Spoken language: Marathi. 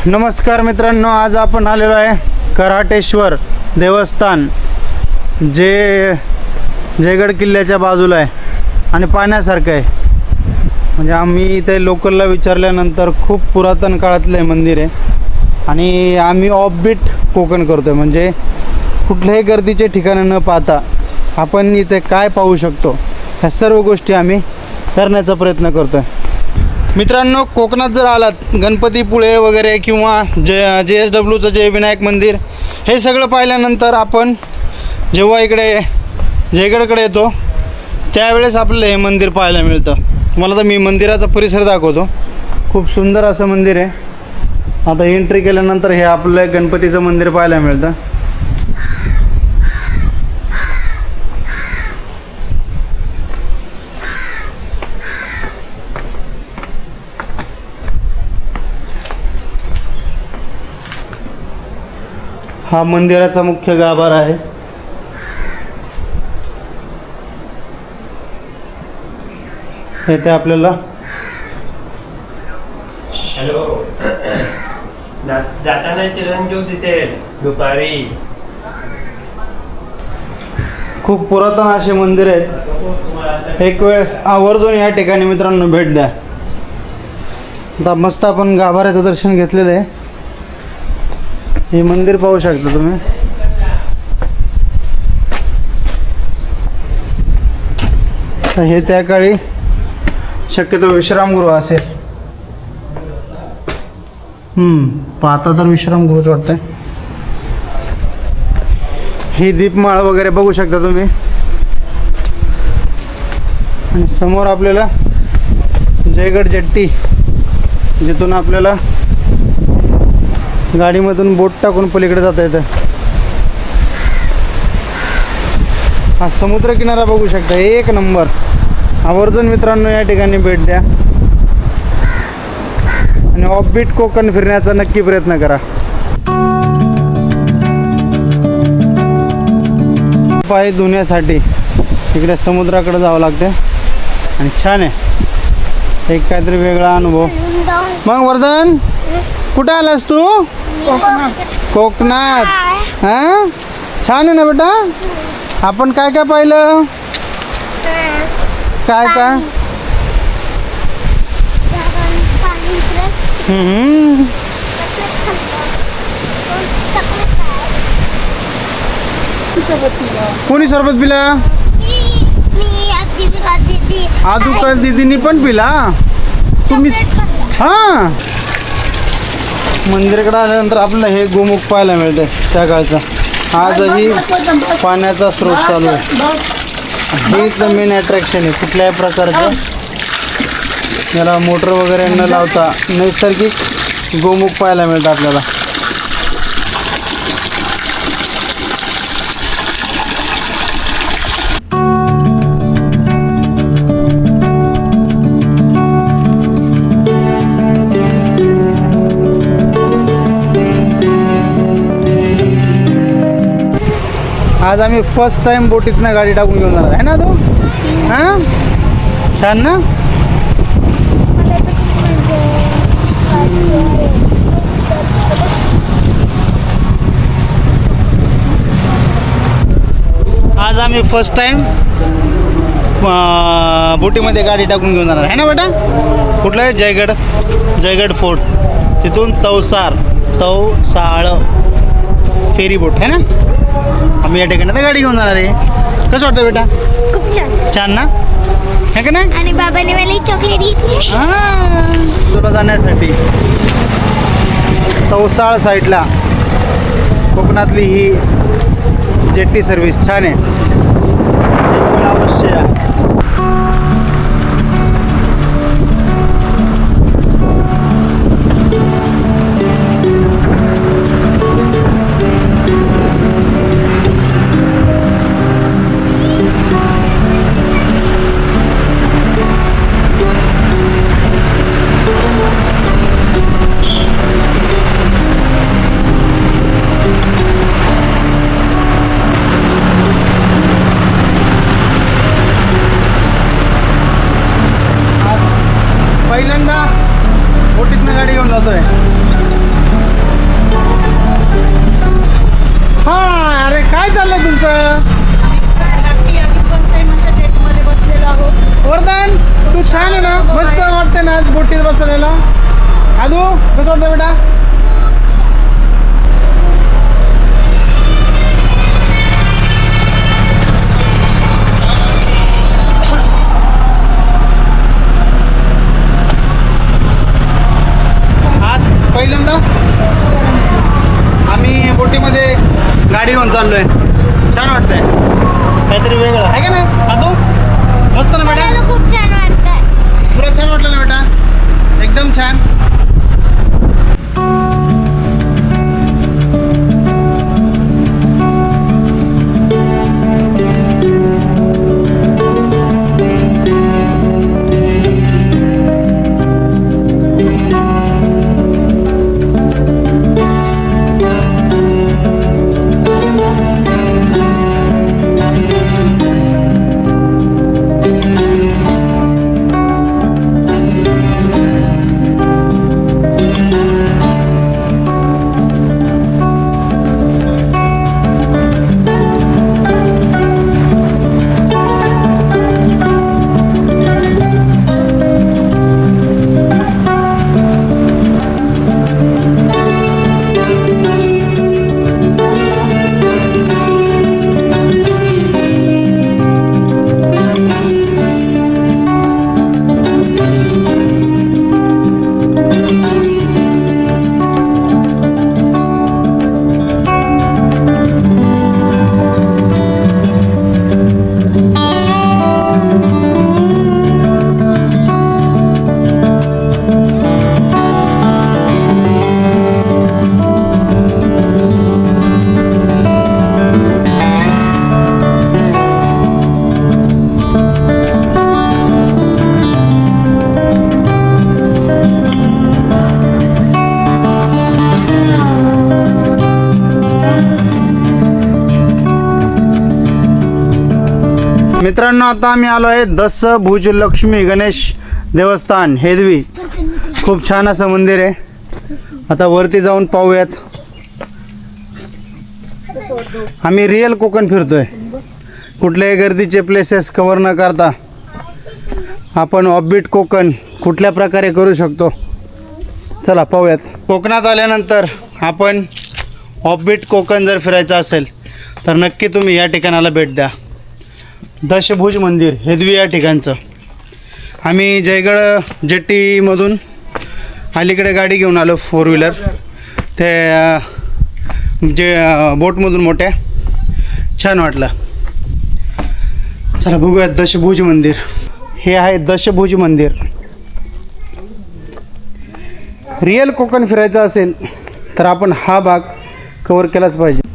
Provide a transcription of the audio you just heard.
नमस्कार मित्रांनो, आज आपण आलेलो आहे कराटेश्वर देवस्थान, जे जयगड किल्ल्याच्या बाजूला आहे आणि पाहण्यासारखं आहे. म्हणजे आम्ही इथे लोकलला विचारल्यानंतर खूप पुरातन काळातलं आहे मंदिर आहे आणि आम्ही ऑफबीट कोकण करतो आहे. म्हणजे कुठल्याही गर्दीचे ठिकाणं न पाहता आपण इथे काय पाहू शकतो ह्या सर्व गोष्टी आम्ही करण्याचा प्रयत्न करतो आहे. मित्रांनो, कोकणात जर आलात, गणपतीपुळे वगैरे किंवा JSWचं जे विनायक मंदिर, हे सगळं पाहिल्यानंतर आपण जेव्हा इकडे जयगडकडे येतो त्यावेळेस आपल्याला हे मंदिर पाहायला मिळतं. मला तर मी मंदिराचा परिसर दाखवतो. खूप सुंदर असं मंदिर आहे. आता एंट्री केल्यानंतर हे आपलं गणपतीचं मंदिर पाहायला मिळतं. हा मंदिराचा मुख्य गाभारा आहे. येथे आपल्याला हॅलो, जाताना चिरंजीव दिसेल दुपारी. खूप पुरातन असे मंदिर आहेत. एक वेळेस आवर्जून या ठिकाणी मित्रांनो भेट द्या. आता मस्त आपण गाभाऱ्याचं दर्शन घेतलेलं आहे. हे मंदिर पाहू शकता तुम्ही. तर हे त्या काळी शक्यतो विश्रामगृह असेल. पाहता तर विश्रामगृहच वाटतंय. ही दीपमाळ वगैरे बघू शकता तुम्ही. आणि समोर आपल्याला जयगड जेट्टी, जिथून आपल्याला गाडीमधून बोट टाकून पलीकडे जाता येतं. हा समुद्र किनारा बघू शकता, एक नंबर. आवर्जून मित्रांनो या ठिकाणी भेट द्या आणि ऑफबीट कोकण फिरण्याचा नक्की प्रयत्न करा. पाय धुण्यासाठी इकडे समुद्राकडे जावं लागते आणि छान आहे, एक काहीतरी वेगळा अनुभव. मग वर्धन, कुठे आलास तू? कोकणात. हां, छान आहे ना बेटा. आपण काय काय पाहिलं? काय काय? कोणी सरबत पिला? आजूका दीदीनी पण पिला. तुम्ही? हां. मंदिराकडे आल्यानंतर आपल्याला हे गोमुख पाहायला मिळते त्या काळचा. आजही पाण्याचा स्रोत चालू आहे. हेच मेन अट्रॅक्शन आहे. कुठल्याही प्रकारचं याला मोटर वगैरे न लावता नैसर्गिक गोमुख पाहायला मिळतं आपल्याला. आज आम्ही फर्स्ट टाइम बोटीतनं गाडी टाकून घेऊन जाणार आहे ना. तो हां, छान ना. आज आम्ही फर्स्ट टाइम बोटीमध्ये गाडी टाकून घेऊन जाणार आहे ना बेटा. कुठलं आहे? जयगड फोर्ट. तिथून तवसाळ फेरी बोट आहे ना. आम्ही या ठिकाणी तर गाडी घेऊन जाणार आहे. कसं वाटतं बेटा? खूप छान. छान ना, है का नाही? आणि बाबाने मला एक चॉकलेट घेतली. हां, तुला जाण्यासाठी तवसाळ साईडला कोकणातली ही जेट्टी सर्व्हिस छान आहे. मला अवश्य या. कसं वाटतं बेटा? आज पहिल्यांदा आम्ही बोटीमध्ये गाडी घेऊन चाललोय. छान वाटतंय, काहीतरी वेगळं आहे का नाही? आदू मस्त ना बेटा? मला खूप छान वाटतंय. तुला छान वाटलं ना बेटा? एकदम छान. मित्रांनो, आता आम्ही आलो आहे दशभुज लक्ष्मी गणेश देवस्थान हेदवी. खूप छान असं मंदिर आहे. आता वरती जाऊन पाहूयात. आम्ही रिअल कोकण फिरतोय, कुठल्याही गर्दीचे प्लेसेस कव्हर न करता आपण ऑफबीट कोकण कुठल्या प्रकारे करू शकतो, चला पाहूयात. कोकणात आल्यानंतर आपण ऑफबीट कोकण जर फिरायचं असेल तर नक्की तुम्ही या ठिकाणाला भेट द्या. दशभुज मंदिर हेदवी या ठिकाणचं. आम्ही जयगड जेट्टीमधून अलीकडे गाडी घेऊन आलो 4 व्हीलर, ते जे बोटमधून मोठ्या. छान वाटलं. चला बघूयात दशभुज मंदिर. हे आहे दशभुज मंदिर. रिअल कोकण फिरायचं असेल तर आपण हा भाग कवर केलाच पाहिजे.